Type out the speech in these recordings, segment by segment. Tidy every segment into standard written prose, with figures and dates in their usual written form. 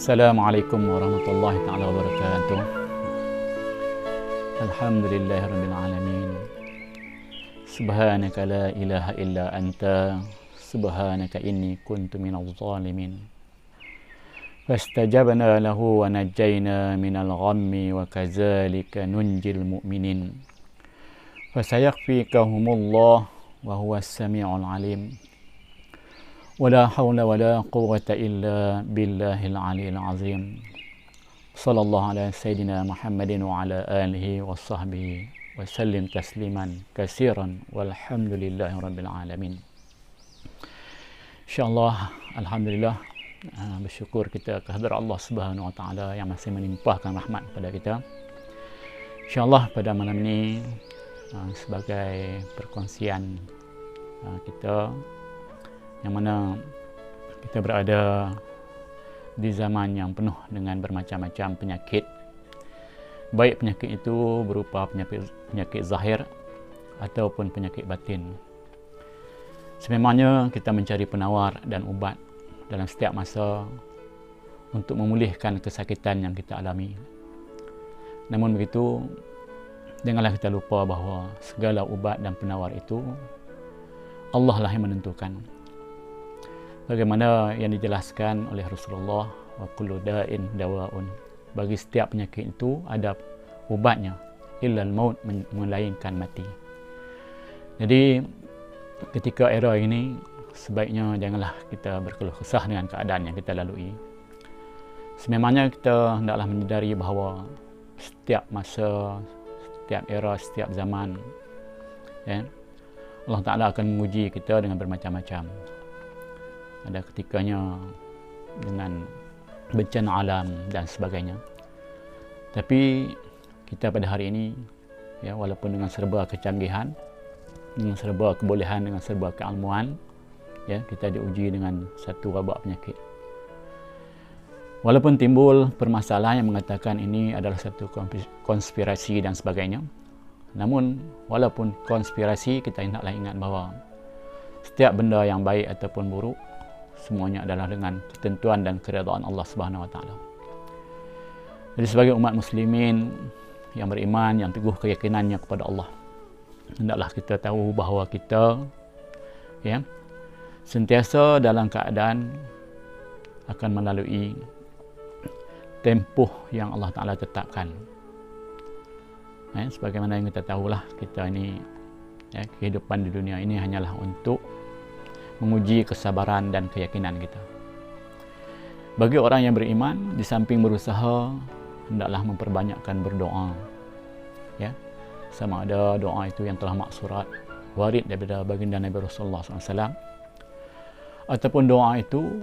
Assalamualaikum warahmatullahi taala wabarakatuh. Alhamdulillahirabbil alamin. Subhanaka la ilaha illa anta, subhanaka inni kuntu minadh dhalimin. Fastajabna lahu wa najjayna minal ghammi wa kadzalika nunjil mu'minin. Fasayakfikahumullah wa huwas samiul alim. ولا حول ولا قوة إلا بالله العلي العظيم. صلى الله على سيدنا محمد وعلى آله وصحبه وسلم تسليما كثيرا والحمد لله رب العالمين. InsyaAllah, Alhamdulillah, bersyukur kita kehadirat Allah Subhanahu Wa Taala yang masih menimpahkan rahmat kepada kita. InsyaAllah pada malam ini sebagai perkongsian kita, yang mana kita berada di zaman yang penuh dengan bermacam-macam penyakit. Baik penyakit itu berupa penyakit zahir ataupun penyakit batin. Sememangnya kita mencari penawar dan ubat dalam setiap masa untuk memulihkan kesakitan yang kita alami. Namun begitu, janganlah kita lupa bahawa segala ubat dan penawar itu Allah lah yang menentukan. Bagaimana yang dijelaskan oleh Rasulullah, wa kullu da'in dawaun. Bagi setiap penyakit itu ada ubatnya, illal maut, melainkan mati. Jadi ketika era ini sebaiknya janganlah kita berkeluh kesah dengan keadaan yang kita lalui. Sememangnya kita hendaklah menyedari bahawa setiap masa, setiap era, setiap zaman, Allah Ta'ala akan menguji kita dengan bermacam-macam. Ada ketikanya dengan bencana alam dan sebagainya. Tapi kita pada hari ini, walaupun dengan serba kecanggihan, dengan serba kebolehan, dengan serba keilmuan, kita diuji dengan satu wabak penyakit. Walaupun timbul permasalahan yang mengatakan ini adalah satu konspirasi dan sebagainya, namun walaupun konspirasi, kita hendaklah ingat bahawa setiap benda yang baik ataupun buruk, semuanya adalah dengan ketentuan dan keredaan Allah Subhanahu Wa Taala. Jadi sebagai umat muslimin yang beriman, yang teguh keyakinannya kepada Allah, hendaklah kita tahu bahawa kita sentiasa dalam keadaan akan melalui tempoh yang Allah Ta'ala tetapkan. Sebagaimana yang kita tahulah, kita ini kehidupan di dunia ini hanyalah untuk menguji kesabaran dan keyakinan kita. Bagi orang yang beriman, di samping berusaha, hendaklah memperbanyakkan berdoa. Sama ada doa itu yang telah maksurat, warid daripada baginda Nabi Rasulullah SAW, ataupun doa itu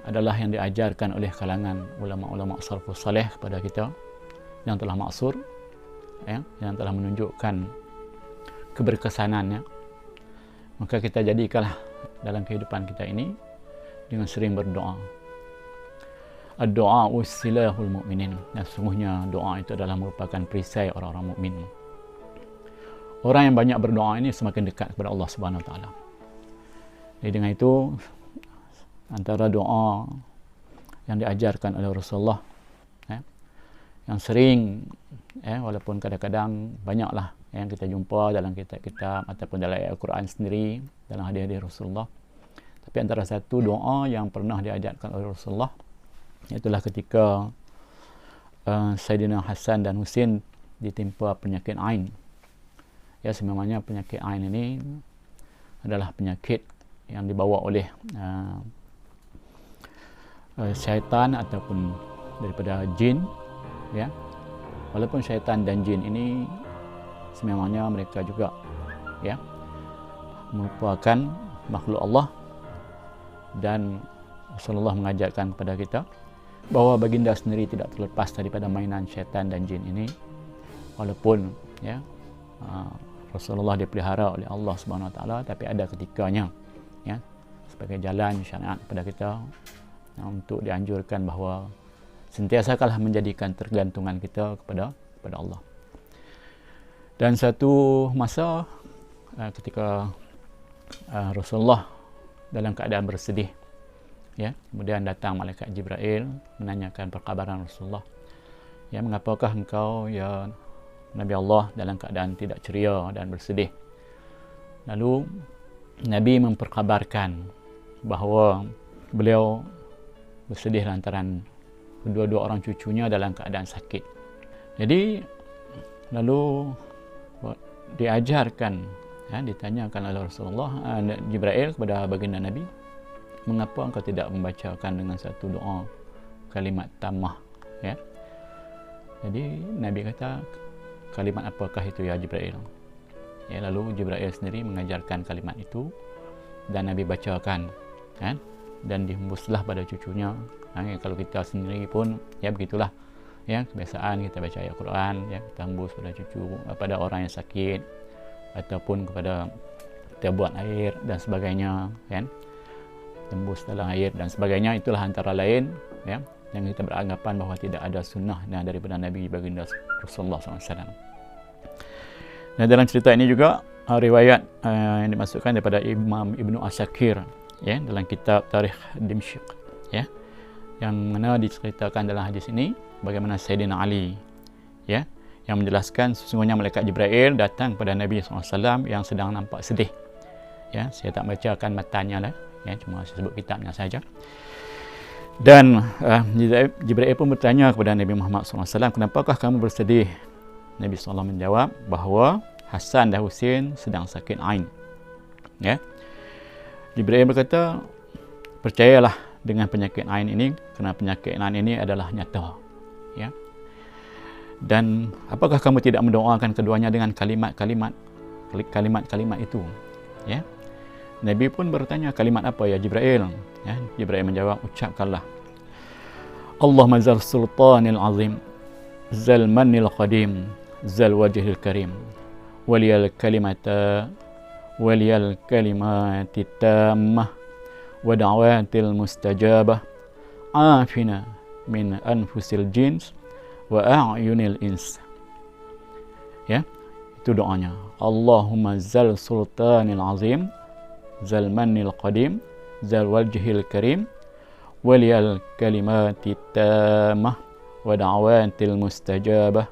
adalah yang diajarkan oleh kalangan ulama-ulama salafus saleh kepada kita, yang telah maksur, yang telah menunjukkan keberkesanannya. Maka kita jadikanlah dalam kehidupan kita ini dengan sering berdoa. Ad-doa silahul mu'minin. Dan sungguhnya doa itu adalah merupakan perisai orang-orang mukmin. Orang yang banyak berdoa ini semakin dekat kepada Allah Subhanahu Wa Taala. Jadi dengan itu, antara doa yang diajarkan oleh Rasulullah, yang sering, walaupun kadang-kadang banyaklah yang kita jumpa dalam kitab-kitab ataupun dalam Al-Quran sendiri, dalam hadis-hadis Rasulullah. Tapi antara satu doa yang pernah diajarkan oleh Rasulullah, iaitulah ketika Sayyidina Hasan dan Husin ditimpa penyakit ain. Sememangnya penyakit ain ini adalah penyakit yang dibawa oleh syaitan ataupun daripada jin. Walaupun syaitan dan jin ini sememangnya mereka juga merupakan makhluk Allah, dan Rasulullah mengajarkan kepada kita bahawa baginda sendiri tidak terlepas daripada mainan syaitan dan jin ini. Walaupun Rasulullah dipelihara oleh Allah Subhanahu Wa Taala, tapi ada ketikanya sebagai jalan syariat kepada kita untuk dianjurkan bahawa sentiasalah menjadikan tergantungan kita kepada Allah. Dan satu masa ketika Rasulullah dalam keadaan bersedih, Ya, kemudian datang malaikat Jibril menanyakan perkabaran Rasulullah. Ya, mengapakah engkau ya Nabi Allah dalam keadaan tidak ceria dan bersedih? Lalu Nabi memperkabarkan bahawa beliau bersedih lantaran kedua-dua orang cucunya dalam keadaan sakit. Jadi lalu diajarkan, ya, ditanyakan oleh Rasulullah Jibril kepada baginda Nabi, mengapa engkau tidak membacakan dengan satu doa kalimat tammah, ya? Jadi Nabi kata, kalimat apakah itu ya Jibril? Ya, lalu Jibril sendiri mengajarkan kalimat itu dan Nabi bacakan, kan? Dan dihembuslah pada cucunya. Kalau kita sendiri pun ya begitulah, ya, kebiasaan kita baca ayat Quran, ya, kita hembus pada cucu, pada orang yang sakit, ataupun kepada kita buat air dan sebagainya, kan, tembus dalam air dan sebagainya. Itulah antara lain, ya, yang kita beranggapan bahawa tidak ada sunnah daripada Nabi baginda Rasulullah SAW. Dan dalam cerita ini juga riwayat yang dimasukkan daripada Imam Ibnu Asakir, ya, dalam kitab Tarikh Dimsyq, ya, yang mana diceritakan dalam hadis ini bagaimana Sayyidina Ali, ya, yang menjelaskan sesungguhnya malaikat Jibril datang kepada Nabi SAW yang sedang nampak sedih. Ya, saya tak bacakan matanya lah, ya, cuma saya sebut kitabnya saja. Dan Jibril pun bertanya kepada Nabi Muhammad SAW, kenapakah kamu bersedih? Nabi SAW menjawab bahawa Hasan dan Husin sedang sakit ain. Ya, Jibril berkata, percayalah dengan penyakit ain ini, kerana penyakit ain ini adalah nyata. Ya. Dan apakah kamu tidak mendoakan keduanya dengan kalimat-kalimat itu? Ya. Nabi pun bertanya, kalimat apa ya Jibril? Ya, Jibril menjawab, ucapkanlah, Allahumma zal sultanil azim, zal manil qadim, zal wajhil karim, waliyal kalimata, waliyal kalimati tammah, wa da'watil mustajabah, afina min anfusil jins wa a'yunil ins. Ya, itu doanya. Allahumma zal sultanil azim, zal manil qadim, zal wajhil karim, waliyal kalimati tammah, wa da'watil mustajabah,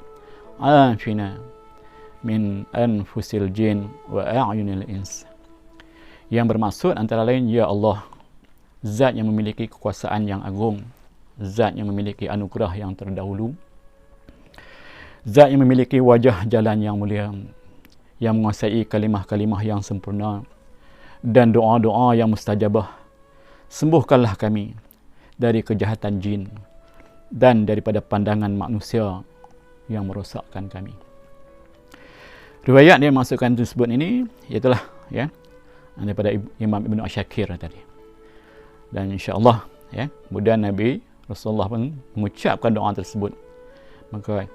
afina min anfusil jin wa a'yunil ins. Yang bermaksud antara lain, ya Allah, zat yang memiliki kekuasaan yang agung, zat yang memiliki anugerah yang terdahulu, zat yang memiliki wajah jalan yang mulia, yang menguasai kalimah-kalimah yang sempurna dan doa-doa yang mustajabah. Sembuhkanlah kami dari kejahatan jin dan daripada pandangan manusia yang merosakkan kami. Riwayat yang masukkan tersebut ini ialah, ya, daripada Imam Ibnu Asakir tadi. Dan insya-Allah, ya, kemudian Nabi Rasulullah pun mengucapkan doa tersebut. Maka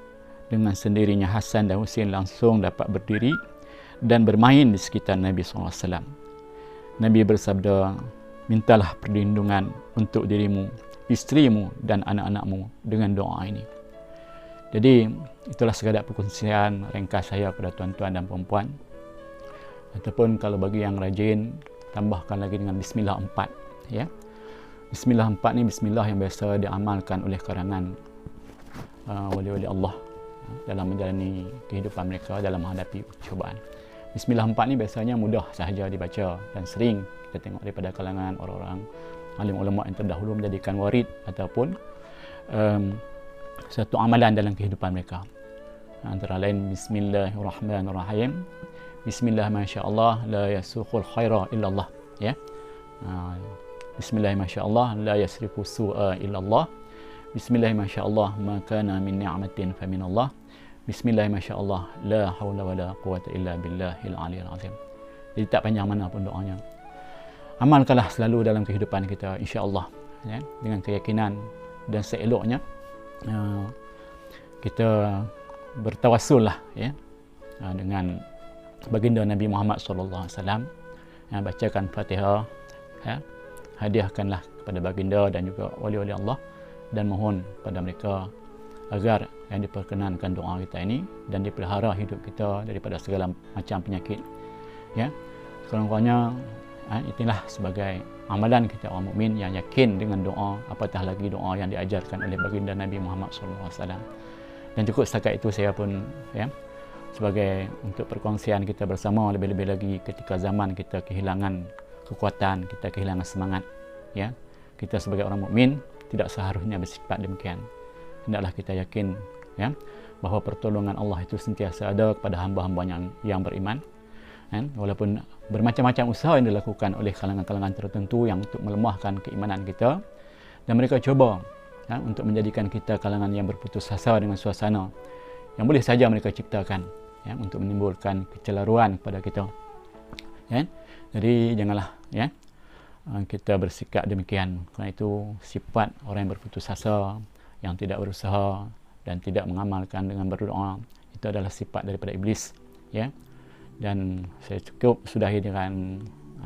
dengan sendirinya Hasan dan Husin langsung dapat berdiri dan bermain di sekitar Nabi SAW. Nabi bersabda, mintalah perlindungan untuk dirimu, isterimu dan anak-anakmu dengan doa ini. Jadi itulah sekadar perkongsian ringkas saya kepada tuan-tuan dan puan-puan. Ataupun kalau bagi yang rajin, tambahkan lagi dengan Bismillah 4, ya. Bismillah 4 ni bismillah yang biasa diamalkan oleh karangan wali-wali Allah dalam menjalani kehidupan mereka dalam menghadapi cubaan. Bismillah 4 ni biasanya mudah sahaja dibaca dan sering kita tengok daripada kalangan orang-orang alim ulama yang terdahulu menjadikan warid ataupun satu amalan dalam kehidupan mereka. Antara lain Bismillahirrahmanirrahim, Bismillah masyaallah la yasuqul khaira illallah, ya. Bismillah masyaallah la yasrifu su'a illallah, Bismillah masyaallah ma kana min ni'matin fa minallah, Bismillah masyaallah la haula wala quwata illa billahil aliyil azim. Jadi tak panjang mana pun doanya. Amalkanlah selalu dalam kehidupan kita, insya-Allah, ya, dengan keyakinan dan seeloknya kita bertawassul lah, ya, dengan baginda Nabi Muhammad sallallahu alaihi wasallam. Bacakan Fatihah, ya, hadiahkanlah kepada baginda dan juga wali-wali Allah dan mohon pada mereka agar yang diperkenankan doa kita ini dan dipelihara hidup kita daripada segala macam penyakit, ya. Kurang-kurangnya Itulah sebagai amalan kita orang mukmin yang yakin dengan doa, apatah lagi doa yang diajarkan oleh baginda Nabi Muhammad SAW. Dan cukup setakat itu saya pun sebagai untuk perkongsian kita bersama, lebih-lebih lagi ketika zaman kita kehilangan kekuatan, kita kehilangan semangat, kita sebagai orang mukmin tidak seharusnya bersifat demikian. Hendaklah kita yakin bahawa pertolongan Allah itu sentiasa ada kepada hamba-hamba yang beriman. Walaupun bermacam-macam usaha yang dilakukan oleh kalangan-kalangan tertentu yang untuk melemahkan keimanan kita, dan mereka cuba untuk menjadikan kita kalangan yang berputus asa dengan suasana yang boleh saja mereka ciptakan untuk menimbulkan kecelaruan kepada kita. Jadi janganlah kita bersikap demikian. Kerana itu sifat orang yang berputus asa, yang tidak berusaha dan tidak mengamalkan dengan berdoa, itu adalah sifat daripada iblis. Dan saya cukup sudahi dengan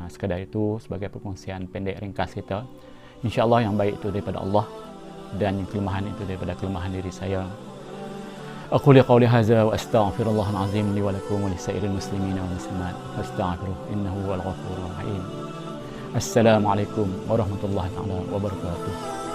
sekadar itu sebagai perkongsian pendek ringkas kita. InsyaAllah yang baik itu daripada Allah dan yang kelemahan itu daripada kelemahan diri saya. Aku liqauli hadza wa astaghfirullahal azim li wa lakum wa lisairil muslimina wal muslimat fastaghfiruh innahu huwal ghafurur rahim. Assalamualaikum warahmatullahi wabarakatuh.